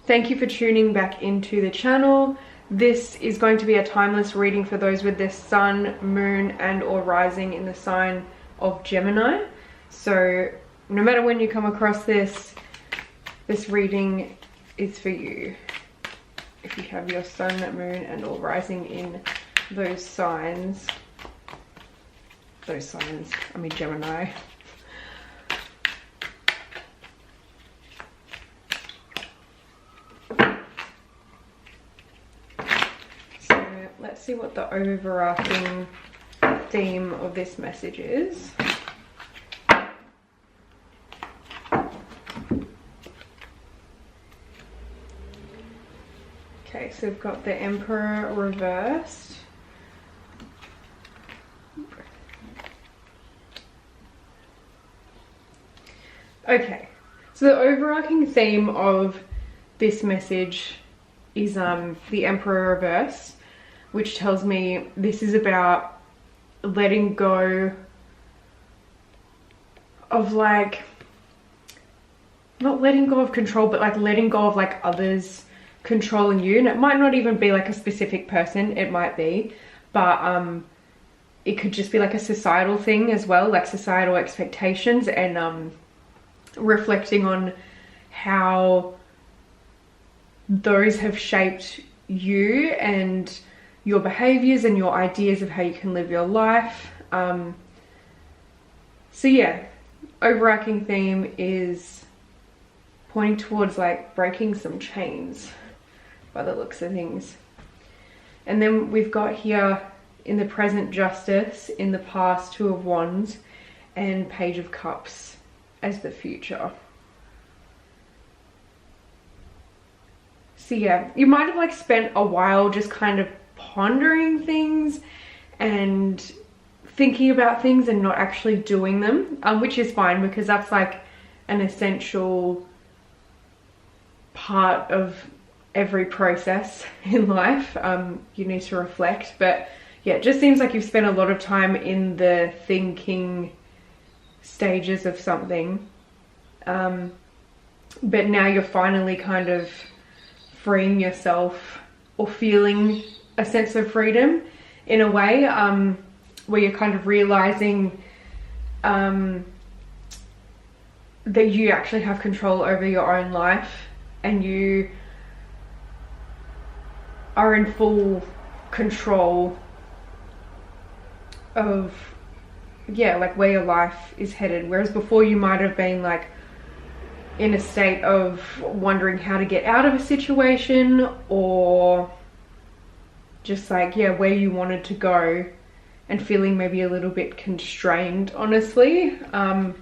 Thank you for tuning back into the channel. This is going to be a timeless reading for those with their sun, moon, and or rising in the sign of Gemini. So no matter when you come across this reading is for you. If you have your sun, moon, and or rising in those signs. I mean Gemini. Let's see what the overarching theme of this message is. Okay, so we've got the Emperor reversed. Okay, so the overarching theme of this message is the Emperor reversed, which tells me this is about letting go of, like, not letting go of control, but like letting go of like others controlling you. And it might not even be like a specific person, it might be, but it could just be like a societal thing as well, like societal expectations, and reflecting on how those have shaped you and your behaviors and your ideas of how you can live your life. So yeah, overarching theme is pointing towards like breaking some chains by the looks of things. And then we've got here in the present Justice, in the past Two of Wands, and Page of Cups as the future. So yeah, you might have like spent a while just kind of pondering things and thinking about things and not actually doing them, which is fine, because that's like an essential part of every process in life. You need to reflect, but yeah, it just seems like you've spent a lot of time in the thinking stages of something, but now you're finally kind of freeing yourself, or feeling a sense of freedom in a way, where you're kind of realizing that you actually have control over your own life, and you are in full control of, yeah, like where your life is headed. Whereas before you might have been like in a state of wondering how to get out of a situation, or just like, yeah, where you wanted to go, and feeling maybe a little bit constrained, honestly. But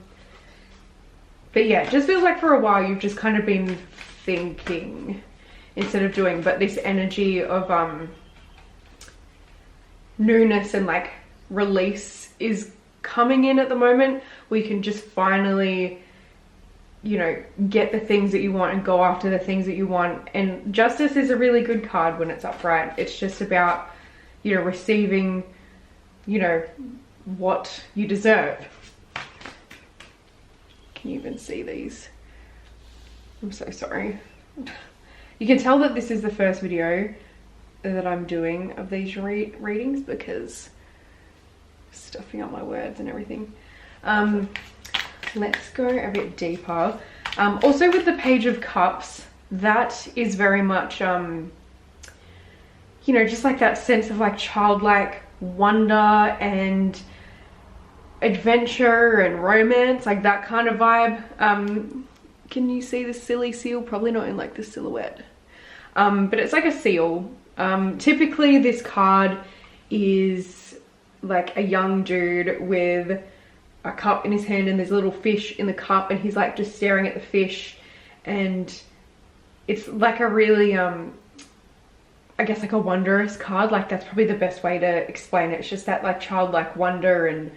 yeah, it just feels like for a while you've just kind of been thinking instead of doing. But this energy of newness and like release is coming in at the moment. We can just finally, you know, get the things that you want and go after the things that you want. And Justice is a really good card when it's upright. It's just about, you know, receiving, you know, what you deserve. Can you even see these? I'm so sorry. You can tell that this is the first video that I'm doing of these readings, because stuffing up my words and everything. Let's go a bit deeper. Also with the Page of Cups, that is very much, you know, just like that sense of like childlike wonder and adventure and romance, like that kind of vibe. Can you see the silly seal? Probably not in like the silhouette. But it's like a seal. Typically this card is like a young dude with a cup in his hand, and there's a little fish in the cup, and he's like just staring at the fish, and it's like a really I guess like a wondrous card. Like that's probably the best way to explain it. It's just that like childlike wonder, and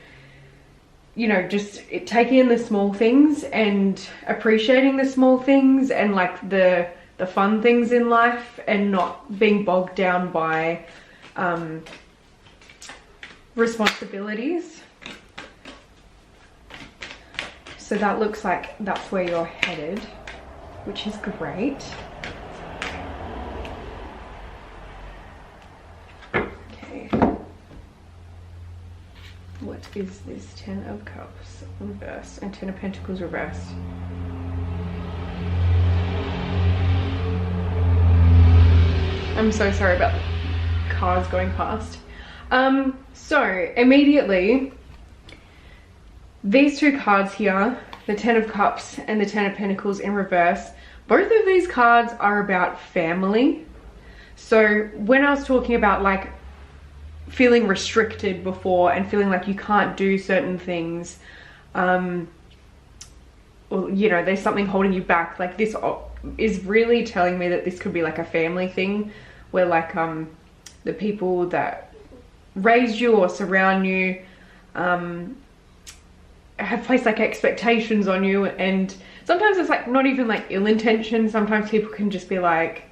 you know, just taking in the small things and appreciating the small things, and like the fun things in life, and not being bogged down by responsibilities. So that looks like that's where you're headed, which is great. is this 10 of Cups reversed and 10 of Pentacles reversed? I'm so sorry about the cars going past. So immediately, these two cards here, the 10 of Cups and the 10 of Pentacles in reverse, both of these cards are about family. So when I was talking about like feeling restricted before and feeling like you can't do certain things, or you know, there's something holding you back, like this is really telling me that this could be like a family thing where like the people that raised you or surround you have placed like expectations on you, and sometimes it's like not even like ill intention. Sometimes people can just be like,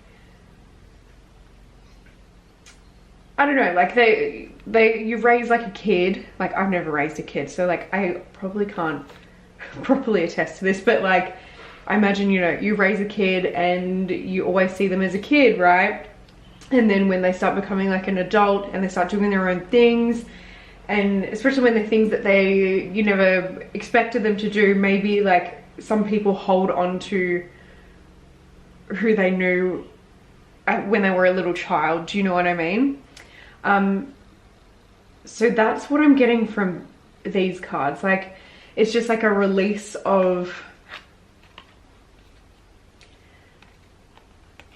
I don't know, like you raise like a kid. Like I've never raised a kid, so like I probably can't properly attest to this, but like I imagine, you know, you raise a kid and you always see them as a kid, right? And then when they start becoming like an adult and they start doing their own things, and especially when they're things that you never expected them to do, maybe like some people hold on to who they knew when they were a little child. Do you know what I mean? So that's what I'm getting from these cards. Like it's just like a release of,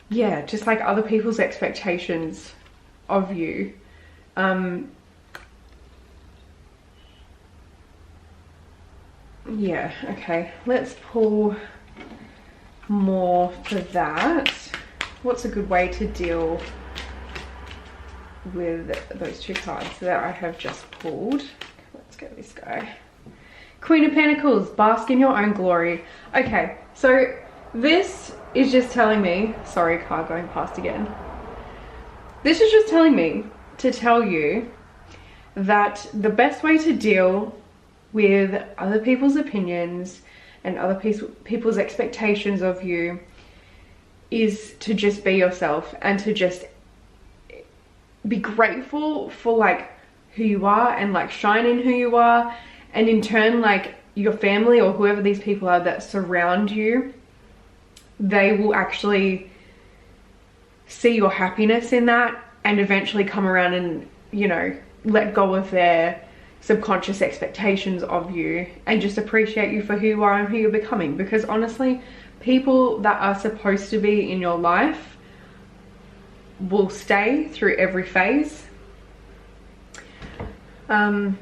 yeah, just like other people's expectations of you. Yeah, okay, let's pull more for that. What's a good way to deal with those two cards that I have just pulled? Let's get this guy. Queen of Pentacles, bask in your own glory. Okay, so this is just telling me, sorry, car going past again. This is just telling me to tell you that the best way to deal with other people's opinions and other people's expectations of you is to just be yourself and to just be grateful for like who you are and like shine in who you are, and in turn like your family or whoever these people are that surround you, they will actually see your happiness in that and eventually come around and, you know, let go of their subconscious expectations of you and just appreciate you for who you are and who you're becoming. Because honestly, people that are supposed to be in your life will stay through every phase. So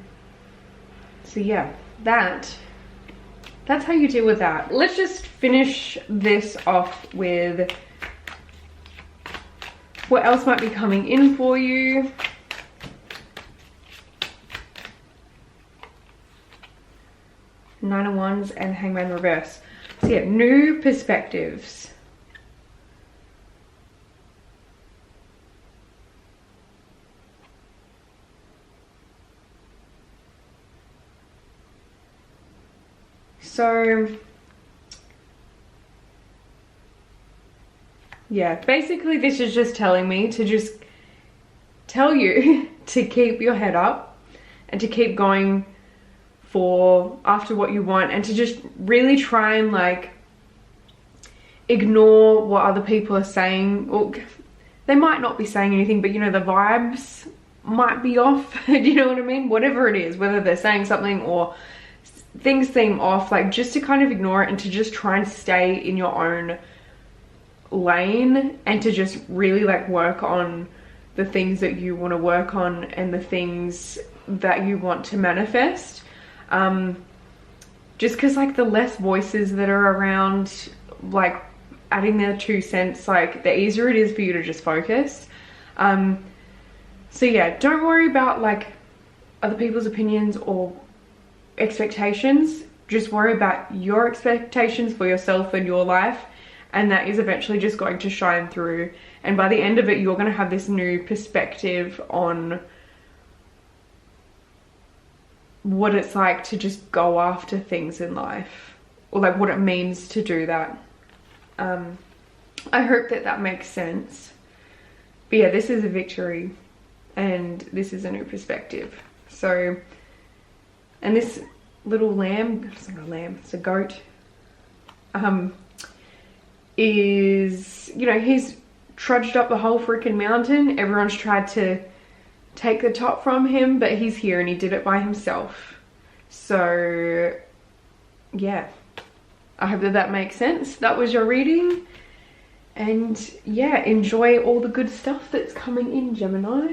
yeah, that's how you deal with that. Let's just finish this off with what else might be coming in for you. Nine of Wands and Hangman reverse. So yeah, new perspectives. So yeah, basically this is just telling me to just tell you to keep your head up and to keep going after what you want, and to just really try and like ignore what other people are saying. Or they might not be saying anything, but you know, the vibes might be off. Do you know what I mean? Whatever it is, whether they're saying something or things seem off, like just to kind of ignore it and to just try and stay in your own lane and to just really like work on the things that you want to work on and the things that you want to manifest. Just because like the less voices that are around, like adding their 2 cents, like the easier it is for you to just focus. So yeah, don't worry about like other people's opinions or expectations. Just worry about your expectations for yourself and your life, and that is eventually just going to shine through, and by the end of it you're going to have this new perspective on what it's like to just go after things in life, or like what it means to do that. I hope that makes sense. But yeah, this is a victory and this is a new perspective. So And this little lamb, it's not a lamb, it's a goat, is, you know, he's trudged up the whole freaking mountain. Everyone's tried to take the top from him, but he's here and he did it by himself. So yeah, I hope that that makes sense. That was your reading, and yeah, enjoy all the good stuff that's coming in, Gemini.